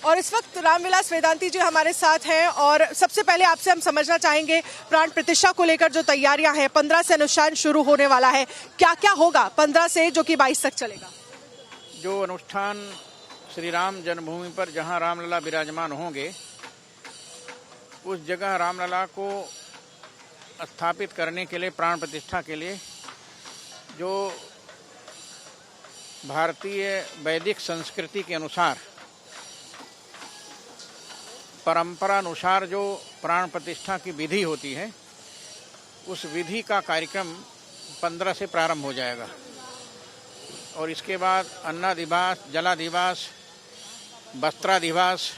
और इस वक्त रामविलास वेदांती जी हमारे साथ हैं और सबसे पहले आपसे हम समझना चाहेंगे प्राण प्रतिष्ठा को लेकर जो तैयारियां हैं, 15 से अनुष्ठान शुरू होने वाला है, क्या क्या होगा 15 से जो कि 22 तक चलेगा? जो अनुष्ठान श्री राम जन्मभूमि पर जहां रामलला विराजमान होंगे, उस जगह रामलला को स्थापित करने के लिए, प्राण प्रतिष्ठा के लिए, जो भारतीय वैदिक संस्कृति के अनुसार, परंपरा अनुसार जो प्राण प्रतिष्ठा की विधि होती है, उस विधि का कार्यक्रम 15 से प्रारंभ हो जाएगा। और इसके बाद अन्नाधिवास, जलाधिवास, वस्त्राधिवास,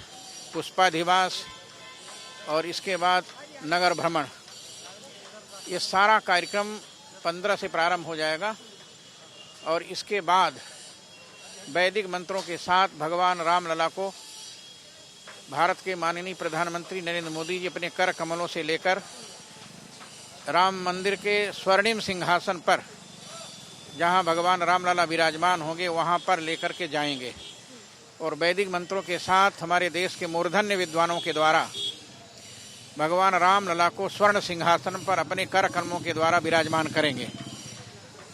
पुष्पाधिवास और इसके बाद नगर भ्रमण, ये सारा कार्यक्रम 15 से प्रारंभ हो जाएगा। और इसके बाद वैदिक मंत्रों के साथ भगवान रामलला को भारत के माननीय प्रधानमंत्री नरेंद्र मोदी जी अपने कर कमलों से लेकर राम मंदिर के स्वर्णिम सिंहासन पर, जहां भगवान रामलला विराजमान होंगे, वहां पर लेकर के जाएंगे। और वैदिक मंत्रों के साथ हमारे देश के मूर्धन्य विद्वानों के द्वारा भगवान रामलला को स्वर्ण सिंहासन पर अपने कर कमलों के द्वारा विराजमान करेंगे।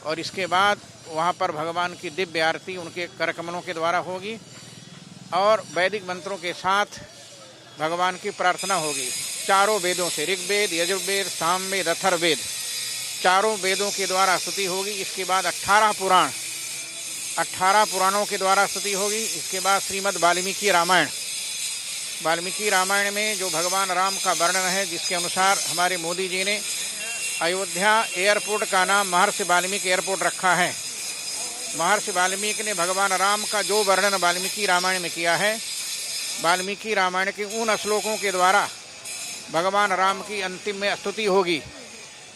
और इसके बाद वहाँ पर भगवान की दिव्य आरती उनके कर कमलों के द्वारा होगी और वैदिक मंत्रों के साथ भगवान की प्रार्थना होगी। चारों वेदों से, ऋग्वेद, यजुर्वेद, सामवेद, अथर्ववेद, चारों वेदों के द्वारा स्तुति होगी। इसके बाद 18 पुराणों के द्वारा स्तुति होगी। इसके बाद श्रीमद् वाल्मीकि रामायण में जो भगवान राम का वर्णन है, जिसके अनुसार हमारे मोदी जी ने अयोध्या एयरपोर्ट का नाम महर्षि वाल्मीकि एयरपोर्ट रखा है। महर्षि वाल्मीकि ने भगवान राम का जो वर्णन वाल्मीकि रामायण में किया है, वाल्मीकि रामायण के उन श्लोकों के द्वारा भगवान राम की अंतिम में स्तुति होगी।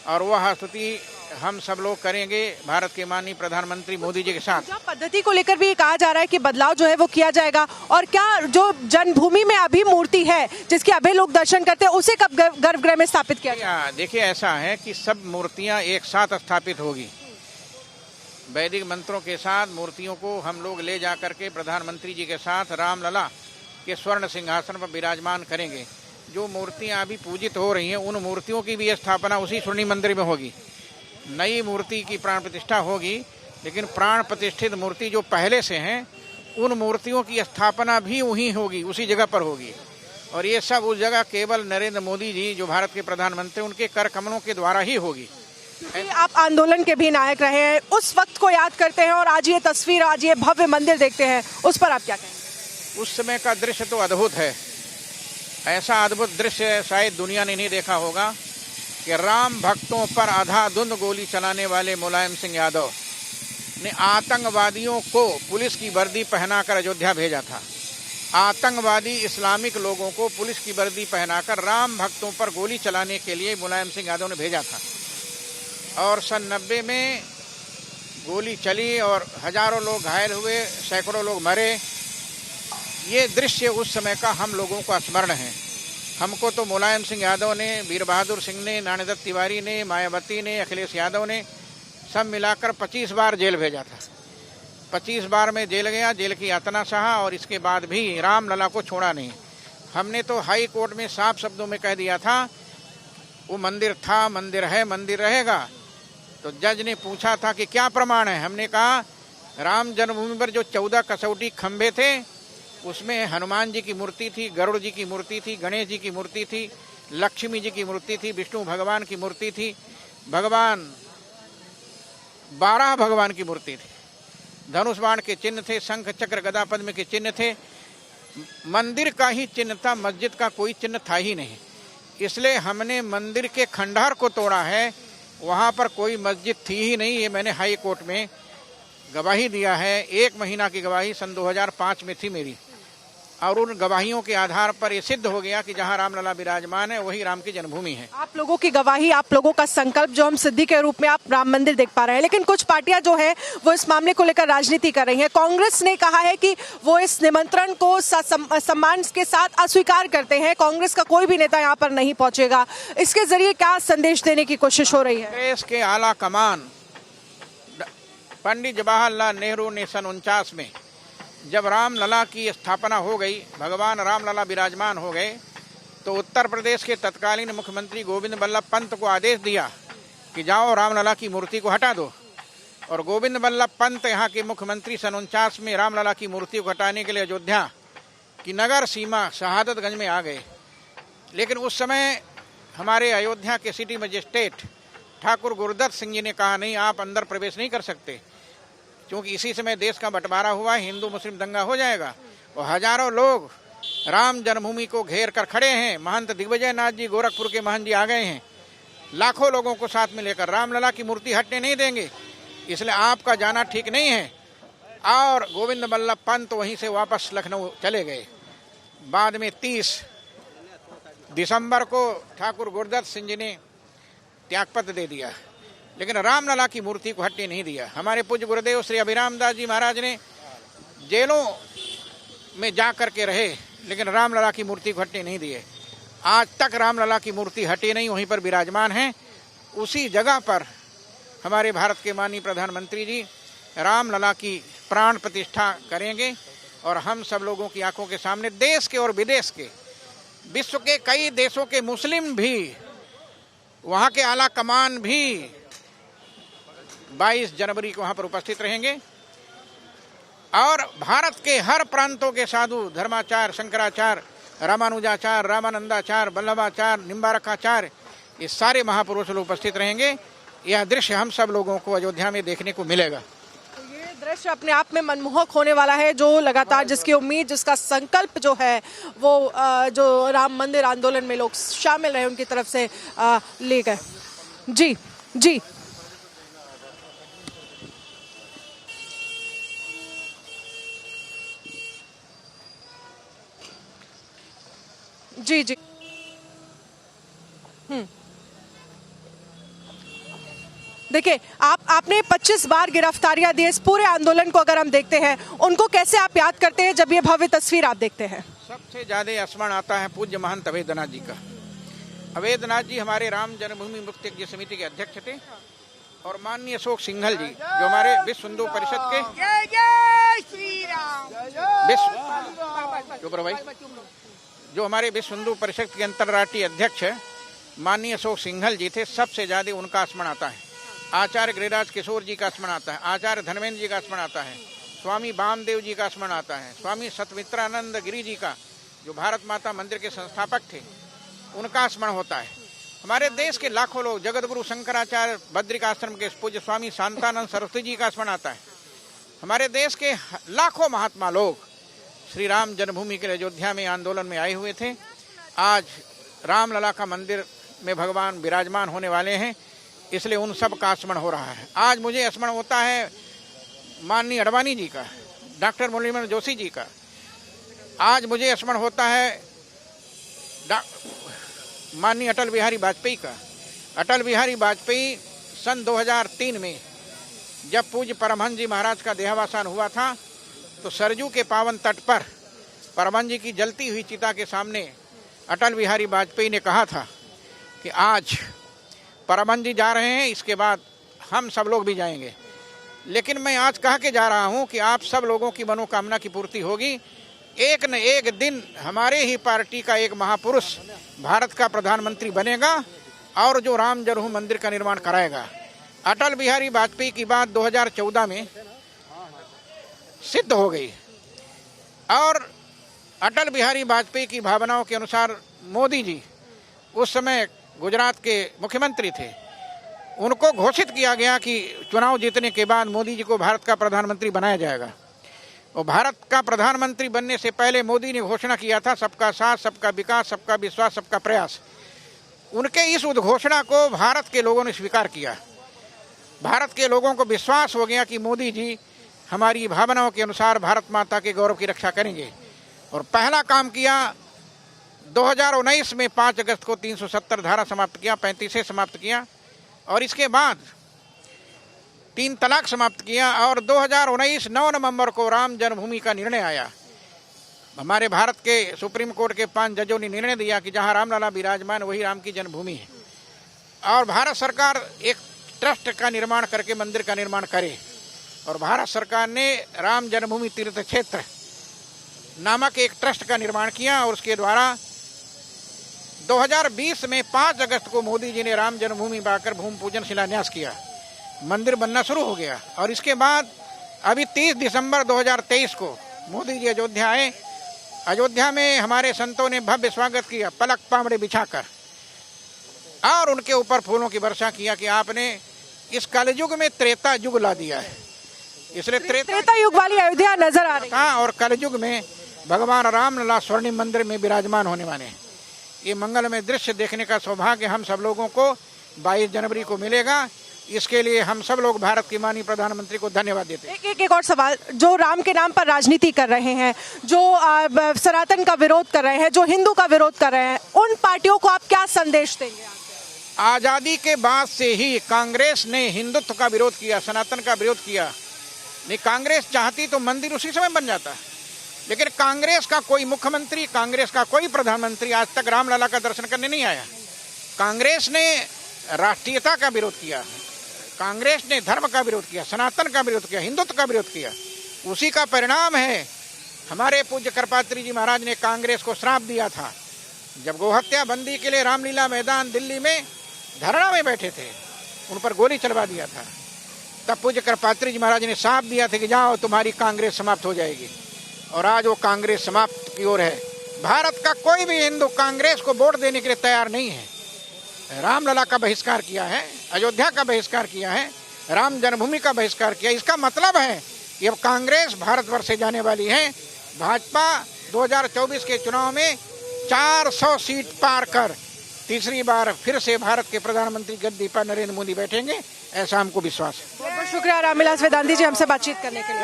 और वह स्तुति हम सब लोग करेंगे भारत के माननीय प्रधानमंत्री मोदी जी के साथ। पद्धति को लेकर भी कहा जा रहा है कि बदलाव जो है वो किया जाएगा। और क्या जो जन्मभूमि में अभी मूर्ति है, जिसके अभी लोग दर्शन करते हैं, उसे कब गर्भगृह में स्थापित किया जाएगा? देखिए, ऐसा है कि सब मूर्तियां एक साथ स्थापित होगी। वैदिक मंत्रों के साथ मूर्तियों को हम लोग ले जा करके प्रधानमंत्री जी के साथ रामलला के स्वर्ण सिंहासन पर विराजमान करेंगे। जो मूर्तियां अभी पूजित हो रही हैं, उन मूर्तियों की भी स्थापना उसी स्वर्णिम मंदिर में होगी। नई मूर्ति की प्राण प्रतिष्ठा होगी, लेकिन प्राण प्रतिष्ठित मूर्ति जो पहले से हैं, उन मूर्तियों की स्थापना भी वहीं होगी, उसी जगह पर होगी। और ये सब उस जगह केवल नरेंद्र मोदी जी, जो भारत के प्रधानमंत्री, उनके कर कमलों के द्वारा ही होगी। आप आंदोलन के भी नायक रहे हैं, उस वक्त को याद करते हैं और आज ये तस्वीर, आज ये भव्य मंदिर देखते हैं, उस पर आप क्या कहेंगे? उस समय का दृश्य तो अद्भुत है। ऐसा अद्भुत दृश्य शायद दुनिया ने नहीं देखा होगा कि राम भक्तों पर आधाधुंध गोली चलाने वाले मुलायम सिंह यादव ने आतंकवादियों को पुलिस की वर्दी पहनाकर अयोध्या भेजा था। आतंकवादी इस्लामिक लोगों को पुलिस की वर्दी पहनाकर राम भक्तों पर गोली चलाने के लिए मुलायम सिंह यादव ने भेजा था। और सन 90 में गोली चली और हजारों लोग घायल हुए, सैकड़ों लोग मरे। ये दृश्य उस समय का हम लोगों का स्मरण है। हमको तो मुलायम सिंह यादव ने, वीर बहादुर सिंह ने, नानीदत्त तिवारी ने, मायावती ने, अखिलेश यादव ने सब मिलाकर 25 बार जेल भेजा था। 25 बार में जेल गया, जेल की यातना सहा और इसके बाद भी रामलला को छोड़ा नहीं। हमने तो हाई कोर्ट में साफ शब्दों में कह दिया था, वो मंदिर था, मंदिर है, मंदिर रहेगा। तो जज ने पूछा था कि क्या प्रमाण है? हमने कहा राम जन्मभूमि पर जो 14 कसौटी खंभे थे, उसमें हनुमान जी की मूर्ति थी, गरुड़ जी की मूर्ति थी, गणेश जी की मूर्ति थी, लक्ष्मी जी की मूर्ति थी, विष्णु भगवान की मूर्ति थी, 12 भगवान की मूर्ति थी, धनुष बाण के चिन्ह थे, शंख चक्र गदा पद्म के चिन्ह थे। मंदिर का ही चिन्ह था, मस्जिद का कोई चिन्ह था ही नहीं। इसलिए हमने मंदिर के खंडहर को तोड़ा है, वहाँ पर कोई मस्जिद थी ही नहीं। ये मैंने हाई कोर्ट में गवाही दिया है। 1 महीना की गवाही सन 2005 में थी मेरी, और उन गवाहियों के आधार पर ये सिद्ध हो गया कि जहां रामलला विराजमान है, वही राम की जन्मभूमि है। आप लोगों की गवाही, आप लोगों का संकल्प, जो हम सिद्धि के रूप में आप राम मंदिर देख पा रहे हैं। लेकिन कुछ पार्टियां जो है वो इस मामले को लेकर राजनीति कर रही हैं। कांग्रेस ने कहा है कि वो इस निमंत्रण को सम्मान के साथ अस्वीकार करते हैं, कांग्रेस का कोई भी नेता यहाँ पर नहीं पहुंचेगा। इसके जरिए क्या संदेश देने की कोशिश हो रही है? कांग्रेस के आला कमान पंडित जवाहरलाल नेहरू ने सन 49 में जब रामलला की स्थापना हो गई, भगवान रामलला विराजमान हो गए, तो उत्तर प्रदेश के तत्कालीन मुख्यमंत्री गोविंद बल्लभ पंत को आदेश दिया कि जाओ रामलला की मूर्ति को हटा दो। और गोविंद बल्लभ पंत यहाँ के मुख्यमंत्री सन 49 में रामलला की मूर्ति को हटाने के लिए अयोध्या की नगर सीमा शहादतगंज में आ गए। लेकिन उस समय हमारे अयोध्या के सिटी मजिस्ट्रेट ठाकुर गुरुदत्त सिंह जी ने कहा, नहीं, आप अंदर प्रवेश नहीं कर सकते, क्योंकि इसी समय देश का बंटवारा हुआ है, हिंदू मुस्लिम दंगा हो जाएगा। और हजारों लोग राम जन्मभूमि को घेर कर खड़े हैं। महंत दिग्विजय नाथ जी गोरखपुर के महंत जी आ गए हैं, लाखों लोगों को साथ में लेकर। रामलला की मूर्ति हटने नहीं देंगे, इसलिए आपका जाना ठीक नहीं है। और गोविंद बल्लभ पंत वहीं से वापस लखनऊ चले गए। बाद में 30 दिसंबर को ठाकुर गुरुदत्त सिंह जी ने त्यागपत्र दे दिया, लेकिन रामलला की मूर्ति को हटने नहीं दिया। हमारे पूज्य गुरुदेव श्री अभिराम दास जी महाराज ने जेलों में जा कर के रहे, लेकिन रामलला की मूर्ति को हटने नहीं दिए। आज तक रामलला की मूर्ति हटी नहीं, वहीं पर विराजमान है। उसी जगह पर हमारे भारत के माननीय प्रधानमंत्री जी रामलला की प्राण प्रतिष्ठा करेंगे। और हम सब लोगों की आंखों के सामने देश के और विदेश के, विश्व के कई देशों के मुस्लिम भी, वहाँ के आला कमान भी 22 जनवरी को वहाँ पर उपस्थित रहेंगे। और भारत के हर प्रांतों के साधु, धर्माचार्य, शंकराचार्य, रामानुजाचार्य, रामानंदाचार्य, वल्लभाचार्य, निम्बारकाचार्य, ये सारे महापुरुष लोग उपस्थित रहेंगे। यह दृश्य हम सब लोगों को अयोध्या में देखने को मिलेगा। ये दृश्य अपने आप में मनमोहक होने वाला है, जो लगातार जिसकी उम्मीद, जिसका संकल्प जो है वो जो राम मंदिर आंदोलन में लोग शामिल रहे उनकी तरफ से ले गए। जी जी जी जी देखिए, आपने 25 बार गिरफ्तारियां दी। इस पूरे आंदोलन को अगर हम देखते हैं, उनको कैसे आप याद करते हैं जब ये भव्य तस्वीर आप देखते हैं? सबसे ज्यादा स्मरण आता है पूज्य महंत अवैधनाथ जी का। अवैधनाथ जी हमारे राम जन्मभूमि मुक्ति यज्ञ समिति के अध्यक्ष थे। और माननीय अशोक सिंघल जी, जो हमारे विश्व हिंदू परिषद के जो हमारे विश्व हिंदू परिषद के अंतर्राष्ट्रीय अध्यक्ष माननीय अशोक सिंघल जी थे, सबसे ज्यादा उनका स्मरण आता है। आचार्य गिरिराज किशोर जी का स्मरण आता है, आचार्य धर्मेंद्र जी का स्मरण आता है, स्वामी वामदेव जी का स्मरण आता है, स्वामी सतमित्रानंद गिरी जी का, जो भारत माता मंदिर के संस्थापक थे, उनका स्मरण होता है। हमारे देश के लाखों लोग, जगत गुरु शंकराचार्य बद्रिक आश्रम के पूज्य स्वामी शांतानंद सरस्वती जी का स्मरण आता है। हमारे देश के लाखों महात्मा लोग श्री राम जन्मभूमि के लिए अयोध्या में आंदोलन में आए हुए थे। आज रामलला का मंदिर में भगवान विराजमान होने वाले हैं, इसलिए उन सब का स्मरण हो रहा है। आज मुझे स्मरण होता है माननीय अडवाणी जी का, डॉक्टर मुरलीधर जोशी जी का। आज मुझे स्मरण होता है माननीय अटल बिहारी वाजपेयी का। अटल बिहारी वाजपेयी सन 2003 में जब पूज्य परमहंस जी महाराज का देहावसान हुआ था, तो सरजू के पावन तट पर परमहंस जी की जलती हुई चिता के सामने अटल बिहारी वाजपेयी ने कहा था कि आज परमहंस जी जा रहे हैं, इसके बाद हम सब लोग भी जाएंगे। लेकिन मैं आज कह के जा रहा हूं कि आप सब लोगों की मनोकामना की पूर्ति होगी। एक न एक दिन हमारे ही पार्टी का एक महापुरुष भारत का प्रधानमंत्री बनेगा और जो राम जन्मभूमि मंदिर का निर्माण कराएगा। अटल बिहारी वाजपेयी की बात 2014 में सिद्ध हो गई और अटल बिहारी वाजपेयी की भावनाओं के अनुसार मोदी जी उस समय गुजरात के मुख्यमंत्री थे, उनको घोषित किया गया कि चुनाव जीतने के बाद मोदी जी को भारत का प्रधानमंत्री बनाया जाएगा। और भारत का प्रधानमंत्री बनने से पहले मोदी ने घोषणा किया था सबका साथ, सबका विकास, सबका विश्वास, सबका प्रयास। उनके इस उद्घोषणा को भारत के लोगों ने स्वीकार किया। भारत के लोगों को विश्वास हो गया कि मोदी जी हमारी भावनाओं के अनुसार भारत माता के गौरव की रक्षा करेंगे। और पहला काम किया 2019 में 5 अगस्त को 370 धारा समाप्त किया, 35 समाप्त किया और इसके बाद 3 तलाक समाप्त किया। और 2019 9 नवंबर को राम जन्मभूमि का निर्णय आया। हमारे भारत के सुप्रीम कोर्ट के 5 जजों ने निर्णय दिया कि जहां रामलला विराजमान वही राम की जन्मभूमि है और भारत सरकार एक ट्रस्ट का निर्माण करके मंदिर का निर्माण करे। और भारत सरकार ने राम जन्मभूमि तीर्थ क्षेत्र नामक एक ट्रस्ट का निर्माण किया और उसके द्वारा 2020 में 5 अगस्त को मोदी जी ने राम जन्मभूमि आकर भूमि पूजन शिलान्यास किया, मंदिर बनना शुरू हो गया। और इसके बाद अभी 30 दिसंबर 2023 को मोदी जी अयोध्या आए। अयोध्या में हमारे संतों ने भव्य स्वागत किया, पलक पामड़े बिछाकर, और उनके ऊपर फूलों की वर्षा किया कि आपने इस कलयुग में त्रेता युग ला दिया है। इसलिए त्रेता युग वाली अयोध्या नजर आ रही है और कलयुग में भगवान राम लला स्वर्णिम मंदिर में विराजमान होने वाले हैं। ये मंगलमय दृश्य देखने का सौभाग्य हम सब लोगों को 22 जनवरी को मिलेगा। इसके लिए हम सब लोग भारत की माननीय प्रधानमंत्री को धन्यवाद देते हैं। एक और सवाल, जो राम के नाम पर राजनीति कर रहे हैं, जो सनातन का विरोध कर रहे हैं, जो हिंदू का विरोध कर रहे हैं, उन पार्टियों को आप क्या संदेश देंगे? आजादी के बाद से ही कांग्रेस ने हिंदुत्व का विरोध किया, सनातन का विरोध किया। नहीं, कांग्रेस चाहती तो मंदिर उसी समय बन जाता, लेकिन कांग्रेस का कोई मुख्यमंत्री, कांग्रेस का कोई प्रधानमंत्री आज तक रामलला का दर्शन करने नहीं आया। कांग्रेस ने राष्ट्रीयता का विरोध किया, कांग्रेस ने धर्म का विरोध किया, सनातन का विरोध किया, हिंदुत्व का विरोध किया। उसी का परिणाम है हमारे पूज्य करपात्री जी महाराज ने कांग्रेस को श्राप दिया था। जब गोहत्या बंदी के लिए रामलीला मैदान दिल्ली में धरना में बैठे थे, उन पर गोली चलवा दिया था। तब पूज्य करपात्री जी महाराज ने श्राप दिया था कि जाओ तुम्हारी कांग्रेस समाप्त हो जाएगी, और आज वो कांग्रेस समाप्त की ओर है। भारत का कोई भी हिंदू कांग्रेस को वोट देने के लिए तैयार नहीं है। रामलला का बहिष्कार किया है, अयोध्या का बहिष्कार किया है, राम जन्मभूमि का बहिष्कार किया। इसका मतलब है कि अब कांग्रेस भारतवर्ष से जाने वाली है। भाजपा 2024 के चुनाव में 400 सीट पार कर तीसरी बार फिर से भारत के प्रधानमंत्री गद्दी पर नरेंद्र मोदी बैठेंगे, ऐसा हमको विश्वास है। बहुत बहुत शुक्रिया रामविलास वेदांती जी हमसे बातचीत करने के लिए।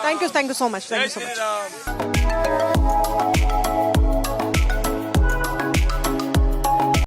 Thank you so much.